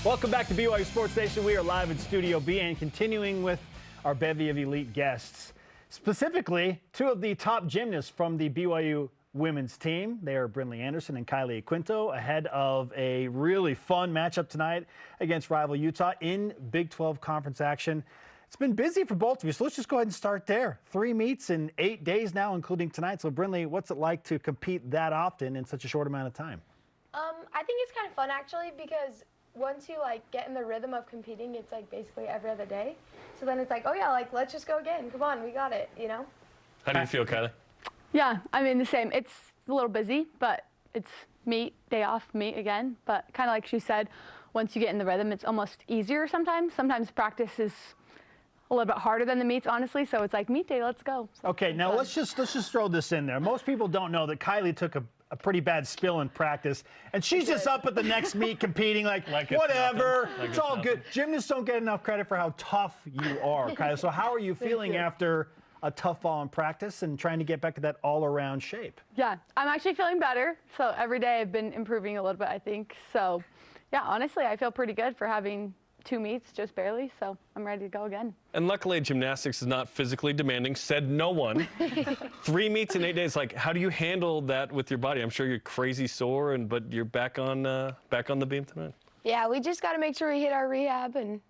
Welcome back to BYU Sports Station. We are live in Studio B and continuing with our bevy of elite guests. Specifically, two of the top gymnasts from the BYU women's team. They are Brynlee Andersen and Kylie Eaquinto ahead of a really fun matchup tonight against rival Utah in Big 12 conference action. It's been busy for both of you, so let's just go ahead and start there. 3 meets in 8 days now, including tonight. So, Brynlee, what's it like to compete that often in such a short amount of time? I think it's kind of fun, actually, because once you get in the rhythm of competing, it's basically every other day. So then it's oh yeah, let's just go again. Come on, we got it, you know? How do you feel, Kylie? Yeah, I mean the same. It's a little busy, but it's meet, day off, meet again. But kind of like she said, once you get in the rhythm, it's almost easier sometimes. Sometimes practice is a little bit harder than the meets, honestly. So it's meet day, let's go. So okay, now let's just throw this in there. Most people don't know that Kylie took a pretty bad spill in practice, and she's just up at the next meet competing whatever, it's all good. Gymnasts don't get enough credit for how tough you are, Kylie. So how are you feeling after a tough fall in practice and trying to get back to that all-around shape? Yeah, I'm actually feeling better. So every day I've been improving a little bit, I think. So yeah, honestly, I feel pretty good for having 2 meets, just barely, so I'm ready to go again. And luckily, gymnastics is not physically demanding, said no one. 3 meets in 8 days, how do you handle that with your body? I'm sure you're crazy sore, but you're back on the beam tonight. Yeah, we just got to make sure we hit our rehab and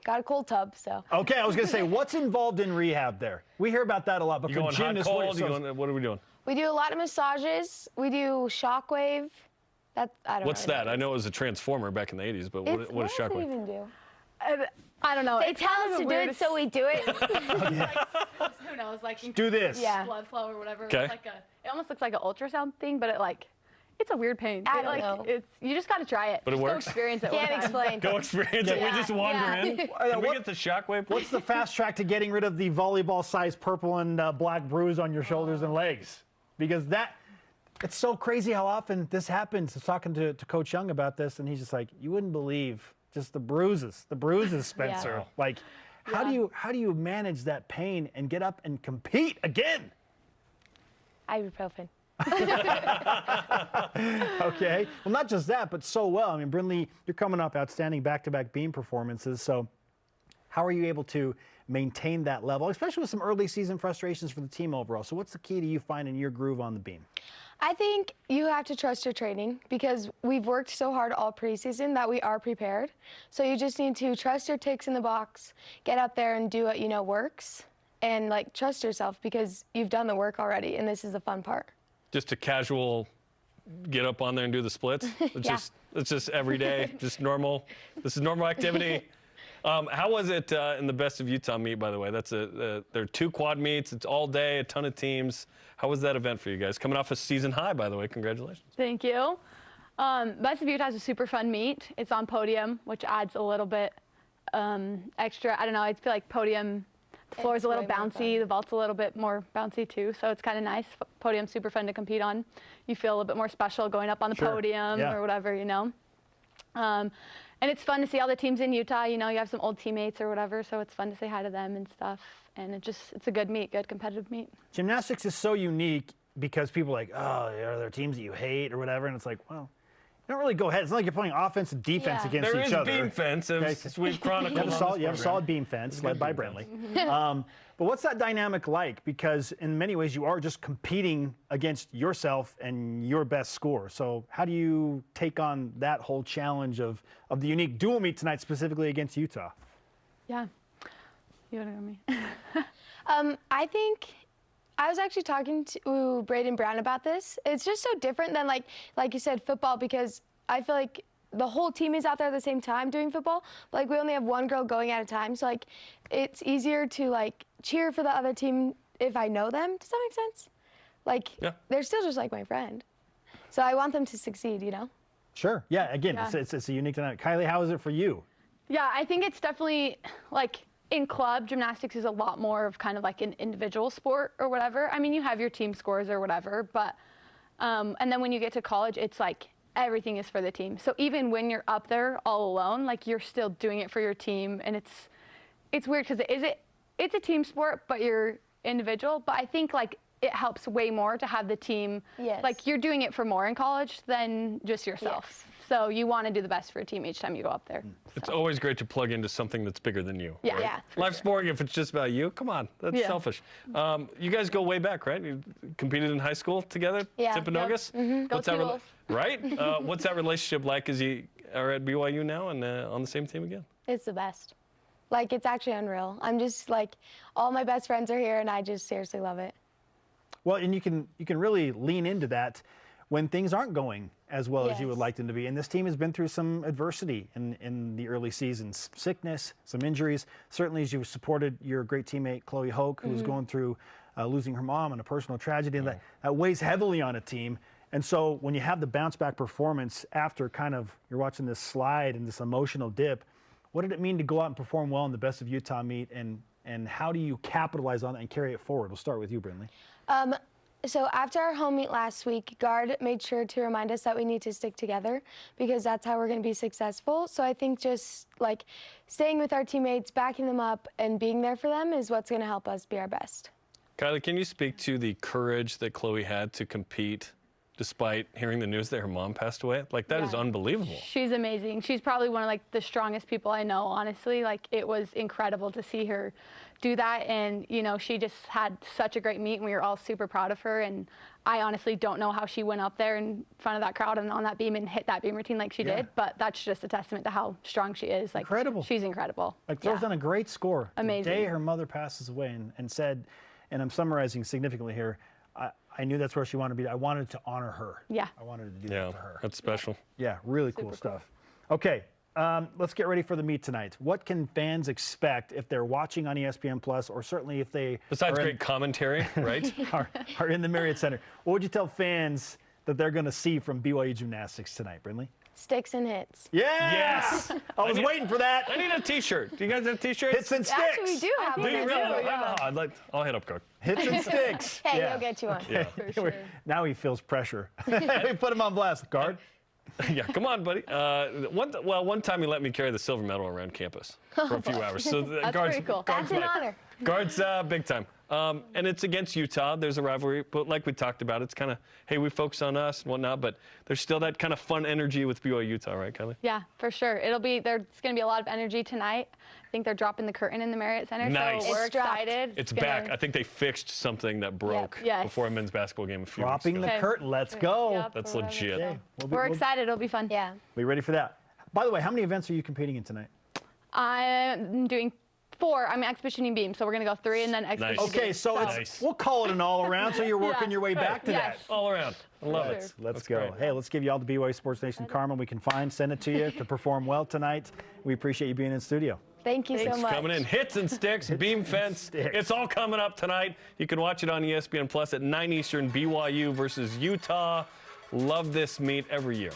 got a cold tub, so. Okay, I was going to say, what's involved in rehab there? We hear about that a lot, but you for going gymnasts, hot, cold? What are we doing? We do a lot of massages. We do shockwave. I don't know. What's that? I know it was a transformer back in the 80s, but what is What does it shockwave? even do? I don't know. They tell us to do it, so we do it. Who knows? Do this. Yeah. Blood flow or whatever. Okay. It almost looks like an ultrasound thing, but it's a weird pain. I don't know. You just got to try it. But it Just works? Go experience it. Can't one time. explain. Go experience it. Yeah. We just wander in. Can we get the shockwave? What's the fast track to getting rid of the volleyball-sized purple and black bruise on your shoulders and legs? Because it's so crazy how often this happens. I was talking to Coach Young about this, and he's just you wouldn't believe just the bruises, Spencer. Yeah. How do you manage that pain and get up and compete again? Ibuprofen. Okay. Well, not just that, but so well. I mean, Brynlee, you're coming off outstanding back-to-back beam performances. So how are you able to maintain that level, especially with some early season frustrations for the team overall? So what's the key to you finding your groove on the beam? I think you have to trust your training because we've worked so hard all preseason that we are prepared. So you just need to trust your ticks in the box, get up there and do what you know works, and trust yourself because you've done the work already, and this is the fun part. Just a casual get up on there and do the splits? It's just every day, just normal. This is normal activity. How was it in the Best of Utah meet, by the way? There are 2 quad meets. It's all day, a ton of teams. How was that event for you guys? Coming off a season high, by the way. Congratulations. Thank you. Best of Utah is a super fun meet. It's on podium, which adds a little bit extra. I don't know. I feel like podium, the floor is a little bouncy. The vault's a little bit more bouncy, too. So it's kind of nice. Podium's super fun to compete on. You feel a little bit more special going up on the podium or whatever, you know. And it's fun to see all the teams in Utah. You know, you have some old teammates or whatever, so it's fun to say hi to them and stuff. And it's a good meet, good competitive meet. Gymnastics is so unique because people are are there teams that you hate or whatever? And it's well, you don't really go ahead. It's not like you're playing offense and defense against each other. There is beam fence, as we've chronicled you have a solid beam fence led by Brynlee. But what's that dynamic like? Because in many ways you are just competing against yourself and your best score. So how do you take on that whole challenge of the unique dual meet tonight, specifically against Utah? Yeah. You want to go me? I think I was actually talking to Braden Brown about this. It's just so different than like you said, football, because I feel like the whole team is out there at the same time doing football. But we only have one girl going at a time, so it's easier to cheer for the other team if I know them. Does that make sense? They're still just my friend. So I want them to succeed, you know? Sure. Yeah. Again, it's a unique dynamic. Kylie, how is it for you? Yeah, I think it's definitely in club, gymnastics is a lot more of kind of an individual sport or whatever. I mean, you have your team scores or whatever, but and then when you get to college, it's everything is for the team. So even when you're up there all alone, you're still doing it for your team, and it's weird because it's a team sport, but you're individual. But I think it helps way more to have the team. Yes. You're doing it for more in college than just yourself. Yes. So you want to do the best for your team each time you go up there. It's always great to plug into something that's bigger than you. Yeah. Right? Yeah. Life's boring if it's just about you. Come on, that's selfish. You guys go way back, right? You competed in high school together, Yeah. Timpanogos? Go What's that T-Wolves. right? What's that relationship like as you are at BYU now and on the same team again? It's the best. Like, it's actually unreal. I'm just like, all my best friends are here, and I just seriously love it. Well, and you can really lean into that when things aren't going as well as you would Yes. like them to be. And this team has been through some adversity in the early seasons, sickness, some injuries. Certainly, as you've supported your great teammate Chloe Hoke, who's going through losing her mom and a personal tragedy, and that weighs heavily on a team. And so when you have the bounce back performance after kind of you're watching this slide and this emotional dip, what did it mean to go out and perform well in the Best of Utah meet, and how do you capitalize on that and carry it forward? We'll start with you, Brynlee. So after our home meet last week, Guard made sure to remind us that we need to stick together because that's how we're going to be successful. So I think just like staying with our teammates, backing them up, and being there for them is what's going to help us be our best. Kylie, can you speak to the courage that Chloe had to compete despite hearing the news that her mom passed away? Like, that is unbelievable. She's amazing. She's probably one of like the strongest people I know, honestly. Like, it was incredible to see her do that, and you know, she just had such a great meet, and we were all super proud of her. And I honestly don't know how she went up there in front of that crowd and on that beam and hit that beam routine like she did, but that's just a testament to how strong she is. Like, Incredible. She's incredible. Like, throws down a great score. Amazing. The day her mother passes away and said, and I'm summarizing significantly here, I knew that's where she wanted to be. I wanted to honor her. Yeah. I wanted to do that for her. That's special. Yeah, really cool stuff. Okay, let's get ready for the meet tonight. What can fans expect if they're watching on ESPN Plus, or certainly if they Besides great commentary, right? are in the Marriott Center? What would you tell fans that they're going to see from BYU Gymnastics tonight, Brynlee? Sticks and hits. Yeah! Yes! I was waiting for that. I need a T-shirt. Do you guys have T-shirts? Hits and sticks. Actually, we do have Do one. you as really? well. Oh, I'll hit up Coach. Hits and sticks. Hey, Yeah. you'll get you one. Yeah. For sure. Now he feels pressure. We put him on blast. Guard. Yeah, come on, buddy. One time he let me carry the silver medal around campus for a few hours. So That's guards, pretty cool. guards That's an like- honor. Guards, big time. And it's against Utah. There's a rivalry, but like we talked about, it's kind of, hey, we focus on us and whatnot, but there's still that kind of fun energy with BYU Utah, right, Kylie? Yeah, for sure. There's going to be a lot of energy tonight. I think they're dropping the curtain in the Marriott Center, Nice. so we're It's dropped. excited. It's gonna- back. I think they fixed something that broke Yes. before a men's basketball game a few Dropping weeks the ago. Okay. curtain. Let's go. Yep, That's or whatever. legit. Okay, We're excited. It'll be fun. Yeah. We ready for that? By the way, how many events are you competing in tonight? I'm doing 4. I'm exhibitioning beam, so we're going to go 3 and then exhibition Nice. Okay, beam. so it's, Nice. we'll call it an all around. So you're working your way back to Yes. that. All around. I love Sure. it. Let's That's go. great. Hey, let's give you all the BYU Sports Nation karma we can find. Send it to you to perform well tonight. We appreciate you being in studio. Thank you Thanks so for much. coming in. Hits and sticks, beam fence. sticks. It's all coming up tonight. You can watch it on ESPN Plus at 9 Eastern, BYU versus Utah. Love this meet every year.